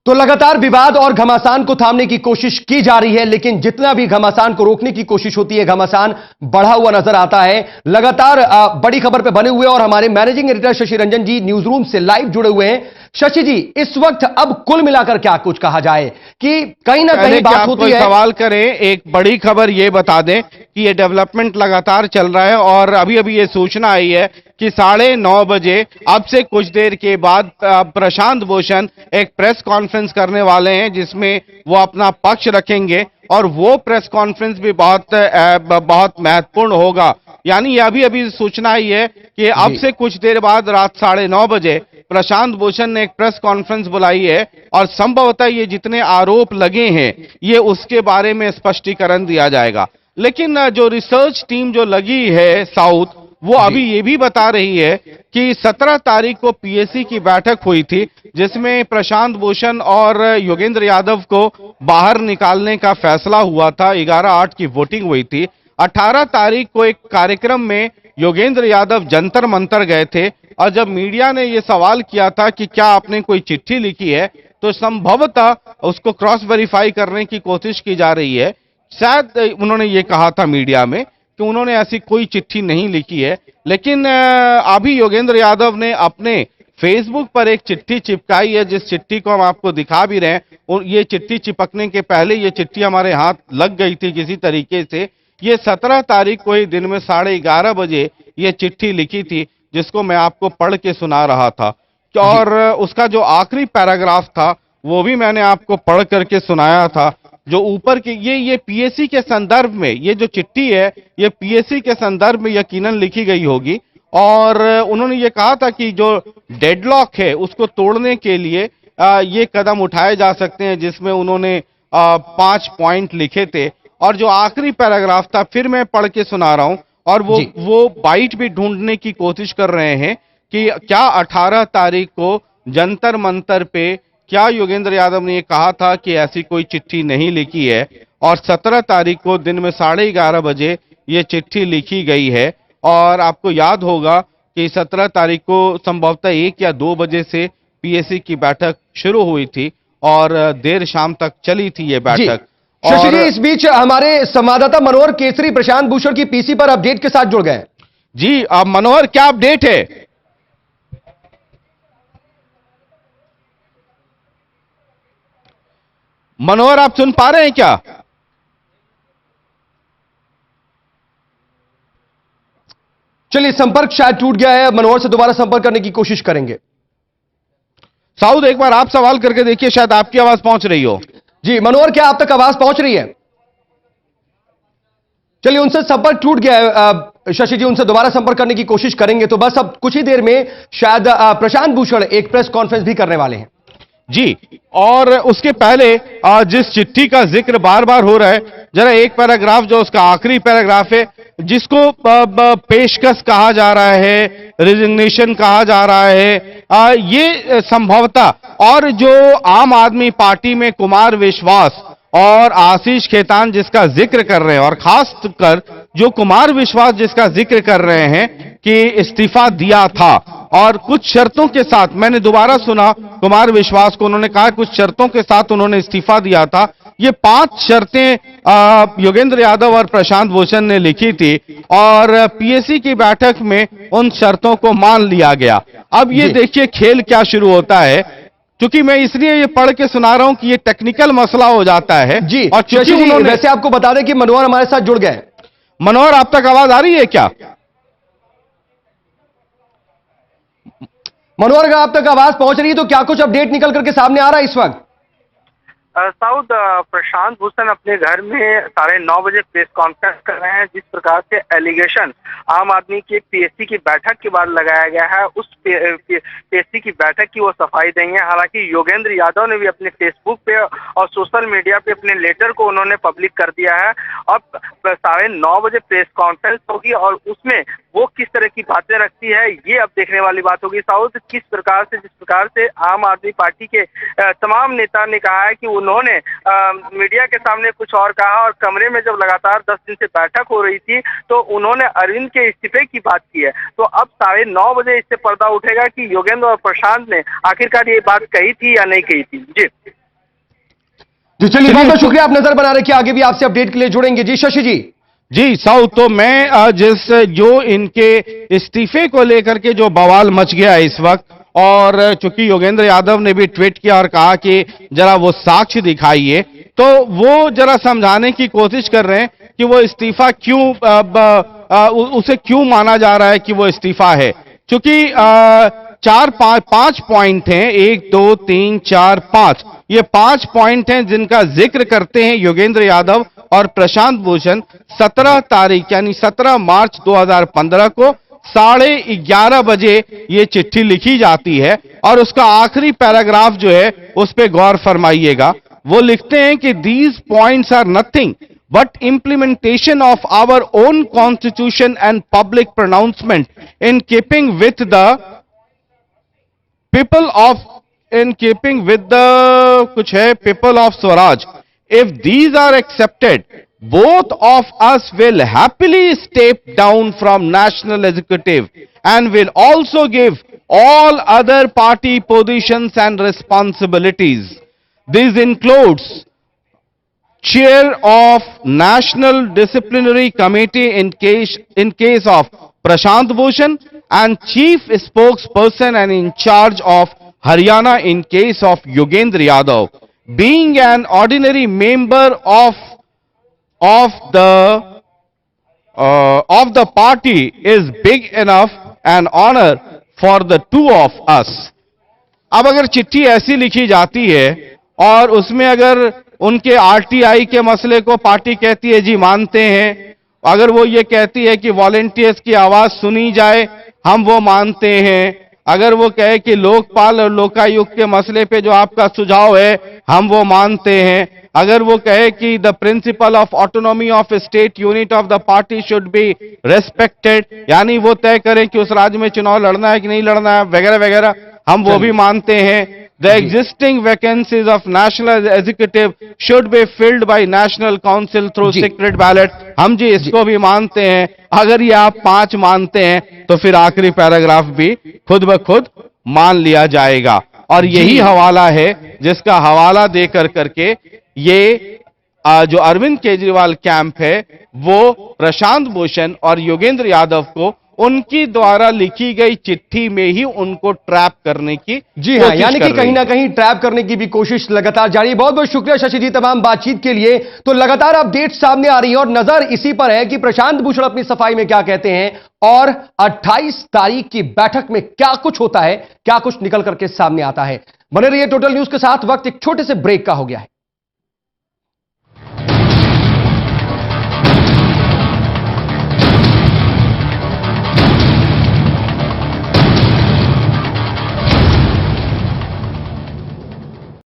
तो लगातार विवाद और घमासान को थामने की कोशिश की जा रही है, लेकिन जितना भी घमासान को रोकने की कोशिश होती है, घमासान बढ़ा हुआ नजर आता है। लगातार बड़ी खबर पे बने हुए और हमारे मैनेजिंग एडिटर शशि रंजन जी न्यूज रूम से लाइव जुड़े हुए हैं। शशि जी, इस वक्त अब कुल मिलाकर क्या कुछ कहा जाए कि कहीं ना कहीं बात होती है। सवाल करें, एक बड़ी खबर ये बता दें कि ये डेवलपमेंट लगातार चल रहा है और अभी अभी ये सूचना आई है कि 9:30 बजे अब से कुछ देर के बाद प्रशांत भूषण एक प्रेस कॉन्फ्रेंस करने वाले हैं जिसमें वो अपना पक्ष रखेंगे और वो प्रेस कॉन्फ्रेंस भी बहुत महत्वपूर्ण होगा। यानी अभी अभी सूचना आई है कि अब से कुछ देर बाद रात 9:30 बजे प्रशांत भूषण ने एक प्रेस कॉन्फ्रेंस बुलाई है और संभवतः ये जितने आरोप लगे हैं ये उसके बारे में स्पष्टीकरण दिया जाएगा। लेकिन जो रिसर्च टीम जो लगी है साउथ, वो अभी ये भी बता रही है कि 17 तारीख को पीएससी की बैठक हुई थी जिसमें प्रशांत भूषण और योगेंद्र यादव को बाहर निकालने का फैसला हुआ था। 11-8 की वोटिंग हुई थी। 18 तारीख को एक कार्यक्रम में योगेंद्र यादव जंतर मंतर गए थे और जब मीडिया ने यह सवाल किया था कि क्या आपने कोई चिट्ठी लिखी है, तो संभवतः उसको क्रॉस वेरीफाई करने की कोशिश की जा रही है। शायद उन्होंने ये कहा था मीडिया में कि उन्होंने ऐसी कोई चिट्ठी नहीं लिखी है, लेकिन अभी योगेंद्र यादव ने अपने फेसबुक पर एक चिट्ठी चिपकाई है जिस चिट्ठी को हम आपको दिखा भी रहे हैं। और ये चिट्ठी चिपकने के पहले ये चिट्ठी हमारे हाथ लग गई थी किसी तरीके से। ये 17 तारीख को ही दिन में 11:30 बजे ये चिट्ठी लिखी थी जिसको मैं आपको पढ़ के सुना रहा था और उसका जो आखिरी पैराग्राफ था वो भी मैंने आपको पढ़ करके सुनाया था। जो ऊपर की ये पीएससी के संदर्भ में ये जो चिट्ठी है ये पीएससी के संदर्भ में यकीनन लिखी गई होगी और उन्होंने ये कहा था कि जो डेडलॉक है उसको तोड़ने के लिए ये कदम उठाए जा सकते हैं, जिसमें उन्होंने 5 पॉइंट लिखे थे और जो आखिरी पैराग्राफ था फिर मैं पढ़ के सुना रहा हूं और वो बाइट भी ढूंढने की कोशिश कर रहे हैं कि क्या 18 तारीख को जंतर मंतर पे क्या योगेंद्र यादव ने ये कहा था कि ऐसी कोई चिट्ठी नहीं लिखी है और 17 तारीख को दिन में 11:30 बजे ये चिट्ठी लिखी गई है। और आपको याद होगा कि 17 तारीख को संभवतः 1 या 2 बजे से पीएससी की बैठक शुरू हुई थी और देर शाम तक चली थी ये बैठक। शशि जी, इस बीच हमारे संवाददाता मनोहर केसरी प्रशांत भूषण की पीसी पर अपडेट के साथ जुड़ गए। जी मनोहर, क्या अपडेट है? मनोहर, आप सुन पा रहे हैं क्या? चलिए, संपर्क शायद टूट गया है, मनोहर से दोबारा संपर्क करने की कोशिश करेंगे। साउद, एक बार आप सवाल करके देखिए, शायद आपकी आवाज पहुंच रही हो। जी मनोहर, क्या आप तक आवाज पहुंच रही है? चलिए, उनसे संपर्क टूट गया है। शशि जी, उनसे दोबारा संपर्क करने की कोशिश करेंगे। तो बस अब कुछ ही देर में शायद प्रशांत भूषण एक प्रेस कॉन्फ्रेंस भी करने वाले हैं। जी, और उसके पहले जिस चिट्ठी का जिक्र बार बार हो रहा है, जरा एक पैराग्राफ जो उसका आखिरी पैराग्राफ है जिसको पेशकश कहा जा रहा है, रिजिग्नेशन कहा जा रहा है, ये संभवतः और जो आम आदमी पार्टी में कुमार विश्वास और आशीष खेतान जिसका जिक्र कर रहे हैं और खास कर जो कुमार विश्वास जिसका जिक्र कर रहे हैं कि इस्तीफा दिया था और कुछ शर्तों के साथ, मैंने दोबारा सुना कुमार विश्वास को, उन्होंने कहा कुछ शर्तों के साथ उन्होंने इस्तीफा दिया था। ये 5 शर्तें योगेंद्र यादव और प्रशांत भूषण ने लिखी थी और पीएससी की बैठक में उन शर्तों को मान लिया गया। अब ये देखिए खेल क्या शुरू होता है, क्योंकि मैं इसलिए ये पढ़ के सुना रहा हूं कि ये टेक्निकल मसला हो जाता है। जी, और क्योंकि उन्होंने, वैसे आपको बता दें कि मनोहर हमारे साथ जुड़ गए। मनोहर, आप तक आवाज आ रही है क्या? मनोहर, अगर आप तक आवाज पहुंच रही है तो क्या कुछ अपडेट निकल करके सामने आ रहा है इस वक्त? साउथ, प्रशांत भूषण अपने घर में 9:30 बजे प्रेस कॉन्फ्रेंस कर रहे हैं। जिस प्रकार से एलिगेशन आम आदमी की पीएससी की बैठक के बाद लगाया गया है, उस पीएससी की बैठक की वो सफाई देंगे। हालांकि योगेंद्र यादव ने भी अपने फेसबुक पे और सोशल मीडिया पे अपने लेटर को उन्होंने पब्लिक कर दिया है। अब 9:30 बजे प्रेस कॉन्फ्रेंस होगी और उसमें वो किस तरह की बातें रखती है, ये अब देखने वाली बात होगी। साउथ जिस प्रकार से आम आदमी पार्टी के तमाम नेता ने कहा है कि उन्होंने मीडिया के सामने कुछ और कहा, और कमरे में जब लगातार 10 दिन से बैठक हो रही थी तो उन्होंने अरविंद के इस्तीफे की बात की है। तो अब 9:30 बजे इससे पर्दा उठेगा कि योगेंद्र और प्रशांत ने आखिरकार ये बात कही थी या नहीं कही थी। जी चलिए, बहुत बहुत शुक्रिया। आप नजर बना रखिए, आगे भी आपसे अपडेट के लिए जुड़ेंगे। जी शशि जी। जी साउथ, तो मैं जो इनके इस्तीफे को लेकर के जो बवाल मच गया है इस वक्त, और चूंकि योगेंद्र यादव ने भी ट्वीट किया और कहा कि जरा वो साक्ष्य दिखाइए, तो वो जरा समझाने की कोशिश कर रहे हैं कि वो इस्तीफा क्यों, उसे क्यों माना जा रहा है कि वो इस्तीफा है। चूंकि 5 पॉइंट हैं, 1 2 3 4 5, ये 5 पॉइंट हैं जिनका जिक्र करते हैं योगेंद्र यादव और प्रशांत भूषण। 17 तारीख यानी 17 मार्च 2015 को 11:30 बजे ये चिट्ठी लिखी जाती है, और उसका आखिरी पैराग्राफ जो है उस पे गौर फरमाइएगा। वो लिखते हैं कि these points are nothing but implementation of our own constitution and public pronouncement in keeping with the कुछ है people of Swaraj. If these are accepted, both of us will happily step down from national executive and will also give all other party positions and responsibilities. This includes Chair of National Disciplinary Committee in case of Prashant Bhushan, and Chief Spokesperson and in charge of Haryana in case of Yogendra Yadav. Being an ordinary member of the party is big enough an honor for the two of us. अब अगर चिट्ठी ऐसी लिखी जाती है और उसमें अगर उनके आरटीआई के मसले को पार्टी कहती है जी मानते हैं, अगर वो ये कहती है कि वॉलंटियर्स की आवाज सुनी जाए, हम वो मानते हैं, अगर वो कहे कि लोकपाल और लोकायुक्त के मसले पे जो आपका सुझाव है हम वो मानते हैं, अगर वो कहे कि the principle of autonomy of state unit of the party should be respected, यानी वो तय करें कि उस राज्य में चुनाव लड़ना है कि नहीं लड़ना है वगैरह वगैरह, हम वो भी मानते हैं। The existing vacancies of national executive should be filled by national council through secret ballot, हम जी इसको भी मानते हैं। अगर ये आप 5 मानते हैं तो फिर आखिरी पैराग्राफ भी खुद ब खुद मान लिया जाएगा, और यही हवाला है जिसका हवाला देकर करके ये जो अरविंद केजरीवाल कैंप है वो प्रशांत भूषण और योगेंद्र यादव को उनकी द्वारा लिखी गई चिट्ठी में ही उनको ट्रैप करने की जी हाँ, यानी कि कहीं ना कहीं ट्रैप करने की भी कोशिश लगातार जारी है। बहुत बहुत शुक्रिया शशि जी तमाम बातचीत के लिए। तो लगातार अपडेट सामने आ रही है और नजर इसी पर है कि प्रशांत भूषण अपनी सफाई में क्या कहते हैं और 28 तारीख की बैठक में क्या कुछ होता है, क्या कुछ निकल करके सामने आता है। बने रहिए टोटल न्यूज के साथ। वक्त एक छोटे से ब्रेक का हो गया है।